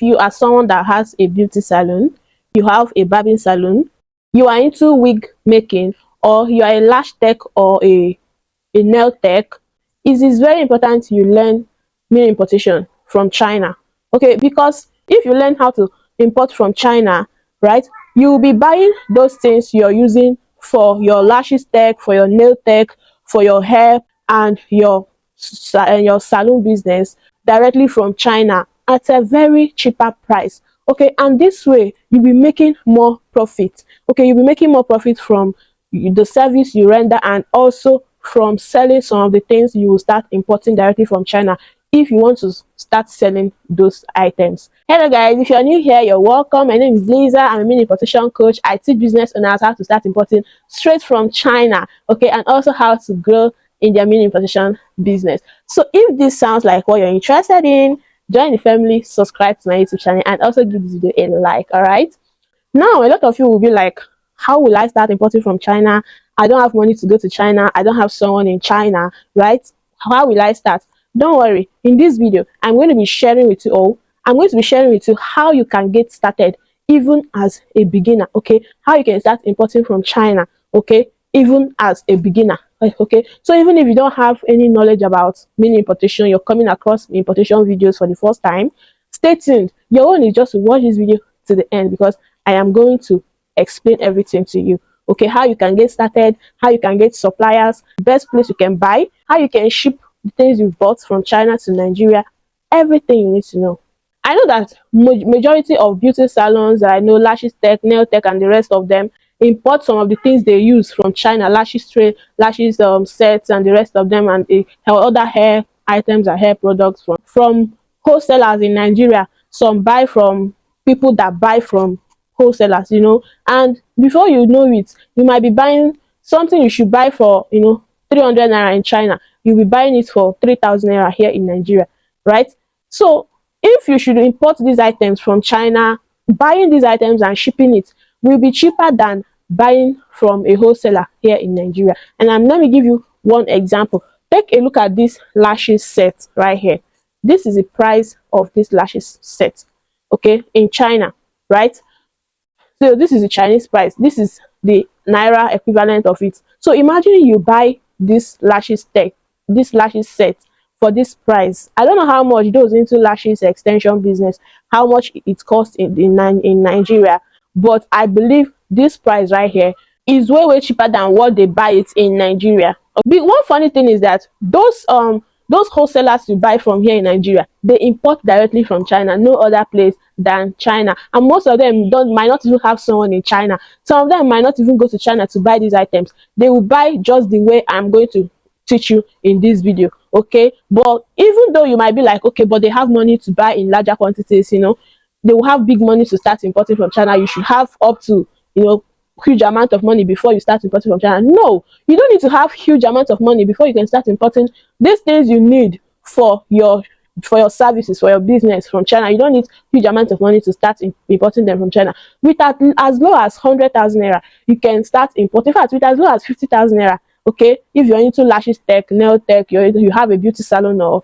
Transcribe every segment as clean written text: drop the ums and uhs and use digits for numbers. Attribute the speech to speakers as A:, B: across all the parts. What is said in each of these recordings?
A: you are someone that has a beauty salon, you have a barbing salon, you are into wig making, or you are a lash tech or a nail tech, it is very important you learn mini importation from China. Okay, because if you learn how to import from China, right, you will be buying those things you're using for your lashes tech, for your nail tech, for your hair, and your salon business directly from China at a very cheaper price. Okay, and this way you'll be making more profit. Okay, you'll be making more profit from the service you render, and also from selling some of the things you will start importing directly from China if you want to start selling those items. Hello guys, if you're new here, you're welcome. My name is Lisa. I'm a mini importation coach. I teach business owners how to start importing straight from China, okay, and also how to grow in their mini importation business. So if this sounds like what you're interested in, join the family, subscribe to my YouTube channel, and also give this video a like. All right, now a lot of you will be like, how will I start importing from China? I don't have money to go to China. I don't have someone in China, right? How will I start? Don't worry. In this video, I'm going to be sharing with you all. I'm going to be sharing with you how you can get started even as a beginner, okay? How you can start importing from China, okay? Even as a beginner, okay? So even if you don't have any knowledge about mini importation, you're coming across importation videos for the first time, stay tuned. Your own is just to watch this video to the end, because I am going to explain everything to you. Okay, how you can get started, how you can get suppliers, best place you can buy, how you can ship the things you've bought from China to Nigeria, everything you need to know. I know that majority of beauty salons, I know lashes tech, nail tech, and the rest of them import some of the things they use from China, lashes tray, lashes sets, and the rest of them, and other hair items and hair products from wholesalers in Nigeria. Some buy from people that buy from wholesalers, you know, and before you know it, you might be buying something you should buy for 300 naira in China. You'll be buying it for 3,000 naira here in Nigeria, right? So if you should import these items from China, buying these items and shipping it will be cheaper than buying from a wholesaler here in Nigeria. And let me give you one example. Take a look at this lashes set right here. This is the price of this lashes set, okay, in China, right? So this is the Chinese price. This is the Naira equivalent of it. So imagine you buy this lashes set for this price. I don't know how much those into lashes extension business, how much it costs in Nigeria, but I believe this price right here is way cheaper than what they buy it in Nigeria. One funny thing is that those wholesalers you buy from here in Nigeria, they import directly from China, no other place than China, and most of them might not even have someone in China. Some of them might not even go to China to buy these items. They will buy just the way I'm going to teach you in this video, okay? But even though you might be like, okay, but they have money to buy in larger quantities, they will have big money to start importing from China. You should have up to huge amount of money before you start importing from China. No, you don't need to have huge amount of money before you can start importing these things you need for your services, for your business from China. You don't need huge amount of money to start importing them from China. With as low as 100,000 naira, you can start importing. In fact, with as low as 50,000 naira, okay, if you're into lashes tech, nail tech, you have a beauty salon or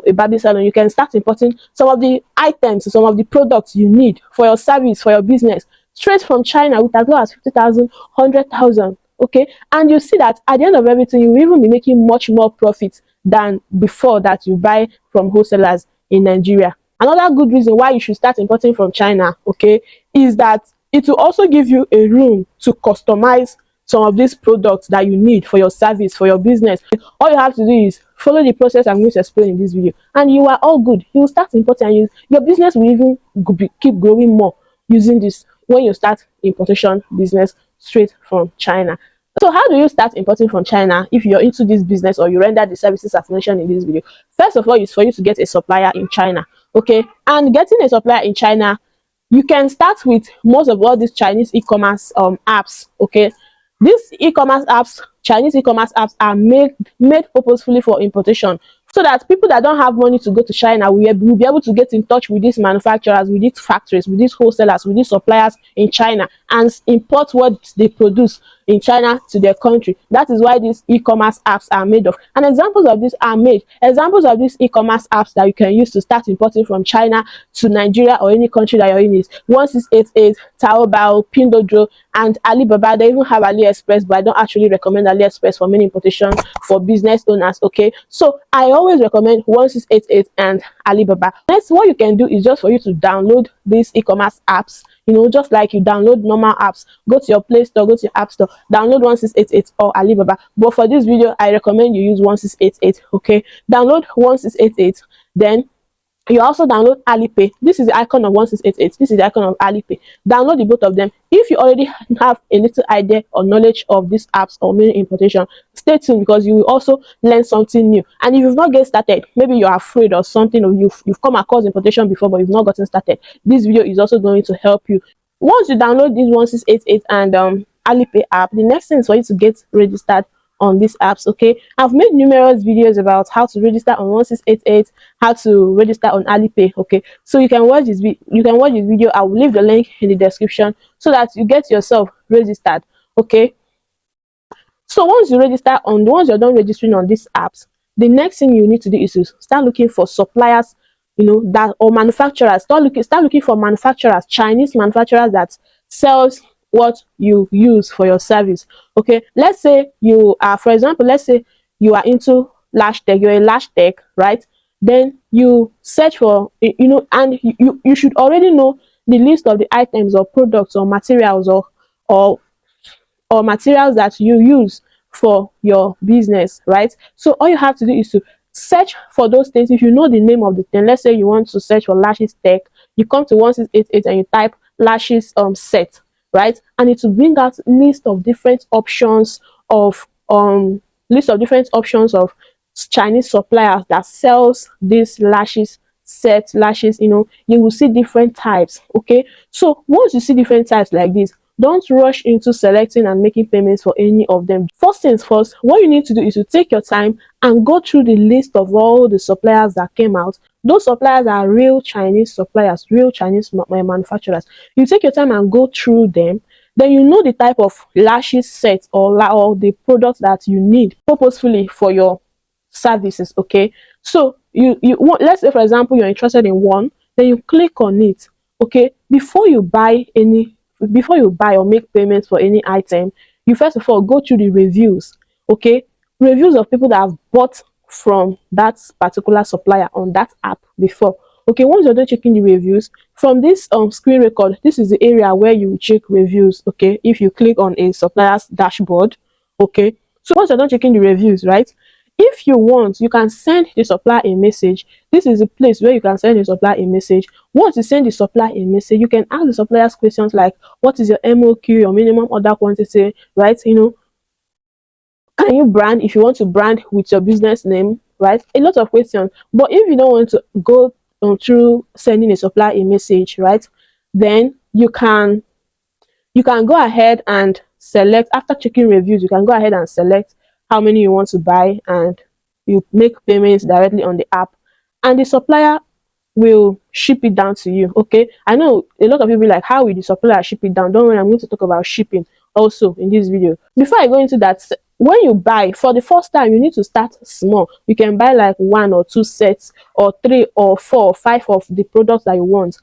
A: a barbing salon, you can start importing some of the items, some of the products you need for your service, for your business, straight from China with as low as 50,000, 100,000, okay? And you see that at the end of everything, you will even be making much more profit than before that you buy from wholesalers in Nigeria. Another good reason why you should start importing from China, okay, is that it will also give you a room to customize some of these products that you need for your service, for your business. All you have to do is follow the process I'm going to explain in this video, and you are all good. You will start importing, and your business will even keep growing more using this when you start importation business straight from China. So how do you start importing from China if you're into this business or you render the services I've mentioned in this video? First of all, is for you to get a supplier in China, okay? And getting a supplier in China, you can start with most of all these Chinese e-commerce apps, okay? These e-commerce apps, Chinese e-commerce apps, are made purposefully for importation, so that people that don't have money to go to China will be able to get in touch with these manufacturers, with these factories, with these wholesalers, with these suppliers in China, and import what they produce in China to their country. That is why these e-commerce apps are made of. And examples of these e-commerce apps that you can use to start importing from China to Nigeria or any country that you're in is 1688, Taobao, Pinduoduo, and Alibaba. They even have AliExpress, but I don't actually recommend AliExpress for many importation for business owners. Okay, so I always recommend 1688 and Alibaba. Next, what you can do is just for you to download these e-commerce apps. Just like you download normal apps, go to your Play Store, go to your App Store, download 1688 or Alibaba. But for this video, I recommend you use 1688. Okay, download 1688, then you also download Alipay. This is the icon of 1688. This is the icon of Alipay. Download the both of them. If you already have a little idea or knowledge of these apps or mini importation, stay tuned, because you will also learn something new. And if you've not get started, maybe you're afraid or something, or you've come across importation before but you've not gotten started, this video is also going to help you. Once you download this 1688 and Alipay app, the next thing is for you to get registered on these apps. Okay, I've made numerous videos about how to register on 1688, how to register on Alipay. Okay, so you can watch this video. I will leave the link in the description so that you get yourself registered. Okay, so once you're done registering on these apps, the next thing you need to do is to start looking for suppliers, or manufacturers. Start looking for manufacturers, Chinese manufacturers that sells what you use for your service. Okay, let's say you are, for example, let's say you are into lash tech, you're a lash tech, right? Then you search for, and you should already know the list of the items or products or materials or materials that you use for your business, right? So all you have to do is to search for those things. If you know the name of the thing, let's say you want to search for lashes tech, you come to 1688 and you type lashes set, right? And it will bring out list of different options of Chinese suppliers that sells these lashes set, lashes. You will see different types. Okay, so once you see different types like this, don't rush into selecting and making payments for any of them. First things first, what you need to do is to take your time and go through the list of all the suppliers that came out. Those suppliers are real Chinese suppliers, real Chinese manufacturers. You take your time and go through them. Then you know the type of lashes set or the products that you need purposefully for your services. Okay, so you want, let's say for example you're interested in one, then you click on it. Okay, before you buy or make payments for any item, you first of all go through the reviews. Okay, reviews of people that have bought from that particular supplier on that app before. Okay, once you're done checking the reviews from this screen record, this is the area where you check reviews. Okay, if you click on a supplier's dashboard. Okay, so once you're done checking the reviews, right, if you want, you can send the supplier a message. This is the place where you can send the supplier a message. Once you send the supplier a message, you can ask the suppliers questions like, what is your MOQ, your minimum order quantity, right? Can you brand, if you want to brand with your business name, right? A lot of questions. But if you don't want to go through sending a supplier a message, right, then you can go ahead and select. After checking reviews, you can go ahead and select how many you want to buy, and you make payments directly on the app, and the supplier will ship it down to you. Okay, I know a lot of people like, how will the supplier ship it down? Don't worry, I'm going to talk about shipping also in this video. Before I go into that, when you buy for the first time, you need to start small. You can buy like 1 or 2 sets or 3 or 4 or 5 of the products that you want.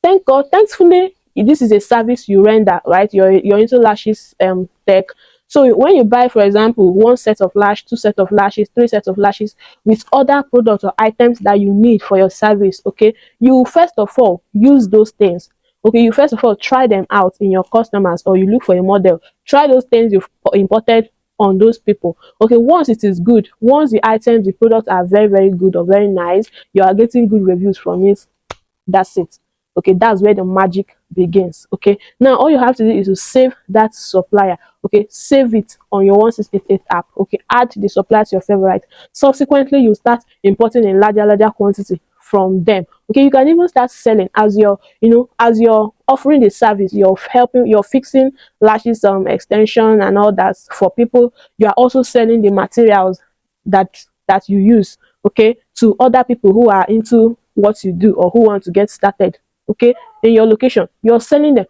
A: Thank God, thankfully, this is a service you render, right? You're into lashes tech. So when you buy, for example, 1 set of lash, 2 sets of lashes, 3 sets of lashes with other products or items that you need for your service, okay, you first of all use those things. Okay, you first of all try them out in your customers, or you look for a model. Try those things you've imported on those people. Okay, once it is good, once the items, the products are very, very good or very nice, you are getting good reviews from it, that's it. Okay, that's where the magic begins. Okay, now all you have to do is to save that supplier. Okay, save it on your 1688 app. Okay, add the supplier to your favorite. Subsequently, you start importing in larger quantity from them. Okay, you can even start selling as as you're offering the service. You're fixing lashes extension and all that for people. You are also selling the materials that you use, okay, to other people who are into what you do or who want to get started okay, in your location, you're selling them.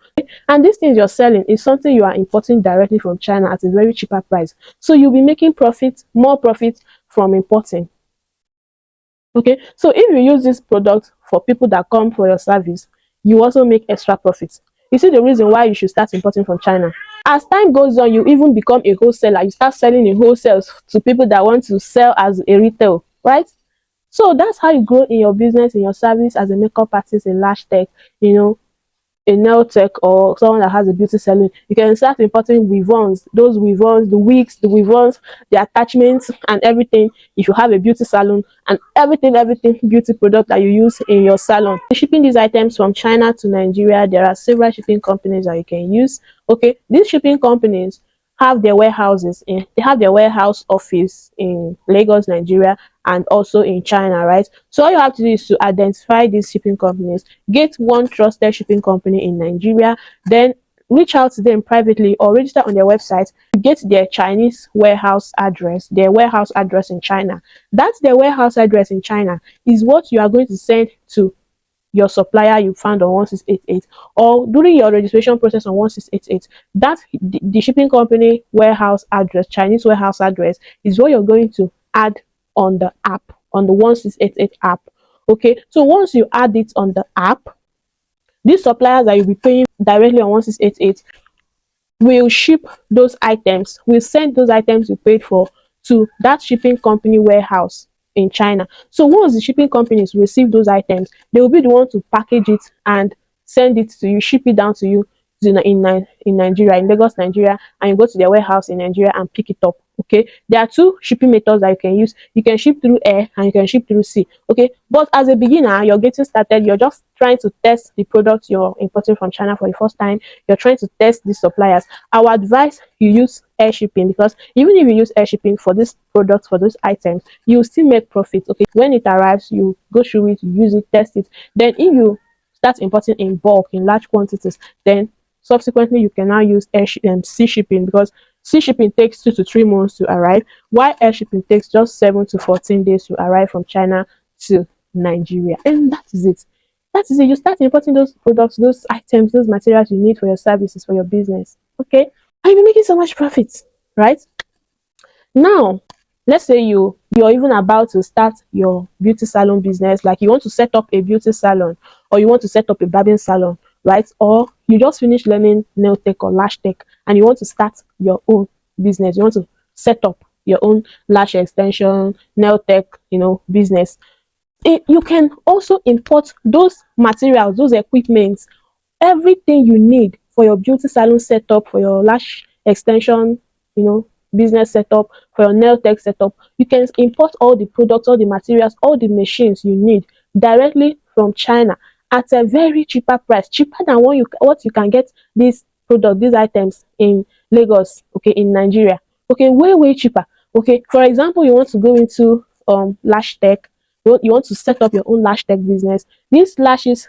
A: And these things you're selling is something you are importing directly from China at a very cheaper price. So you'll be making profit, more profit from importing. Okay, so if you use this product for people that come for your service, you also make extra profits. You see the reason why you should start importing from China. As time goes on, you even become a wholesaler. You start selling in wholesales to people that want to sell as a retail, right? So that's how you grow in your business, in your service as a makeup artist, a lash tech, you know, a nail tech, or someone that has a beauty salon. You can start importing weave-ons, those weave-ons, the wigs, the weave-ons, the attachments and everything. If you have a beauty salon, and everything beauty product that you use in your salon. Shipping these items from China to Nigeria, there are several shipping companies that you can use. Okay, these shipping companies have their warehouses in they have their warehouse office in Lagos, Nigeria, and also in China, right? So all you have to do is to identify these shipping companies, get one trusted shipping company in Nigeria, then reach out to them privately or register on their website to get their Chinese warehouse address, their warehouse address in China. That's their warehouse address in China is what you are going to send to your supplier you found on 1688, or during your registration process on 1688, that the shipping company warehouse address, Chinese warehouse address, is what you're going to add on the app, on the 1688 app. Okay, so once you add it on the app, these suppliers that you'll be paying directly on 1688 will ship those items, will send those items you paid for to that shipping company warehouse in China. So once the shipping companies receive those items, they will be the one to package it and send it to you, ship it down to you in Nigeria, in Lagos, Nigeria, and you go to their warehouse in Nigeria and pick it up. Okay, there are two shipping methods that you can use. You can ship through air and you can ship through sea. Okay, but as a beginner, you're getting started, you're just trying to test the product you're importing from China for the first time. You're trying to test the suppliers. I would advise you use air shipping, because even if you use air shipping for this product, for those items, you still make profit. Okay, when it arrives, you go through it, you use it, test it. Then if you start importing in bulk, in large quantities, then subsequently you can now use sea shipping, because sea shipping takes 2 to 3 months to arrive, while air shipping takes just 7 to 14 days to arrive from China to Nigeria. And that is it. That is it. You start importing those products, those items, those materials you need for your services, for your business. Okay, and you're making so much profit, right? Now, let's say you're even about to start your beauty salon business, like you want to set up a beauty salon, or you want to set up a barbing salon, right? Or you just finished learning nail tech or lash tech and you want to start your own business. You want to set up your own lash extension, nail tech, business. You can also import those materials, those equipments, everything you need for your beauty salon setup, for your lash extension, business setup, for your nail tech setup. You can import all the products, all the materials, all the machines you need directly from China at a very cheaper price, cheaper than what you can get these products, these items in Lagos, okay, in Nigeria. Okay, way cheaper. Okay, for example, you want to go into lash tech, you want to set up your own lash tech business. These lashes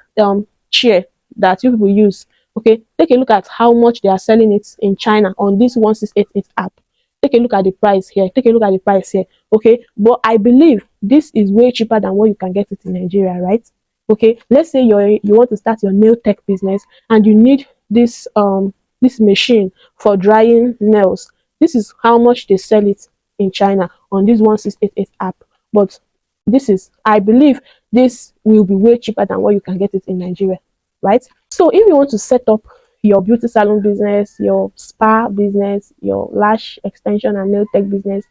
A: chair that you people use, okay, take a look at how much they are selling it in China on this 1688 app. Take a look at the price here, take a look at the price here. Okay, but I believe this is way cheaper than what you can get it in Nigeria, right? Okay, let's say you want to start your nail tech business and you need this machine for drying nails. This is how much they sell it in China on this 1688 app. But I believe this will be way cheaper than what you can get it in Nigeria, right? So if you want to set up your beauty salon business, your spa business, your lash extension and nail tech business,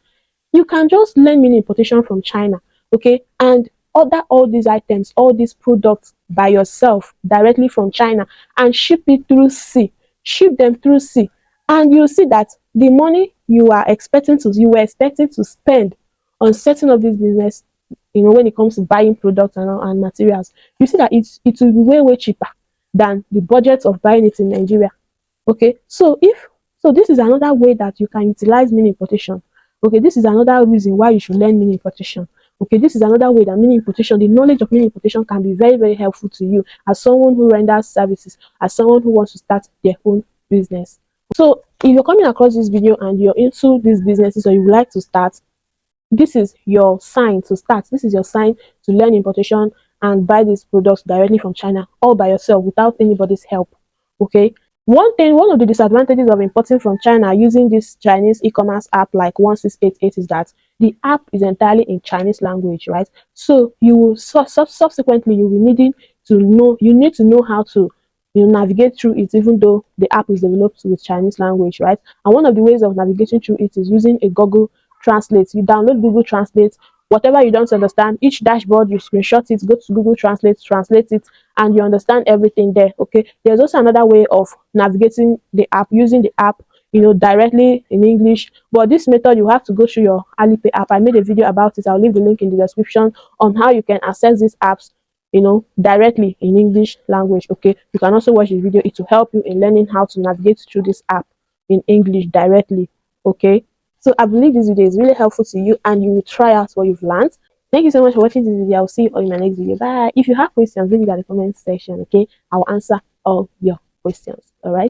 A: you can just learn mini importation from China, okay, and order all these items, all these products by yourself directly from China and ship it through sea. Ship them through sea, and you'll see that the money you were expecting to spend on setting up this business, when it comes to buying products and materials, you see that it will be way cheaper than the budget of buying it in Nigeria. Okay, so this is another way that you can utilize mini importation. Okay, this is another reason why you should learn mini importation. Okay, this is another way that mini importation, the knowledge of mini importation can be very helpful to you as someone who renders services, as someone who wants to start their own business. So if you're coming across this video and you're into these businesses or you would like to start, this is your sign to start. This is your sign to learn importation and buy these products directly from China all by yourself without anybody's help. Okay. One of the disadvantages of importing from China using this Chinese e-commerce app like 1688 is that the app is entirely in Chinese language, right? So you will subsequently you will needing to know you need to know how to navigate through it, even though the app is developed with Chinese language, right? And one of the ways of navigating through it is using a Google Translate. You download Google Translate, whatever you don't understand, each dashboard you screenshot it, go to Google Translate, translate it, and you understand everything there. Okay. There's also another way of navigating the app, using the app, directly in English. But this method, you have to go through your Alipay app. I made a video about it. I'll leave the link in the description on how you can access these apps, directly in English language. Okay. You can also watch the video. It will help you in learning how to navigate through this app in English directly. Okay. So I believe this video is really helpful to you and you will try out what you've learned. Thank you so much for watching this video. I'll see you all in my next video. Bye. If you have questions, leave it in the comment section. Okay. I'll answer all your questions. All right.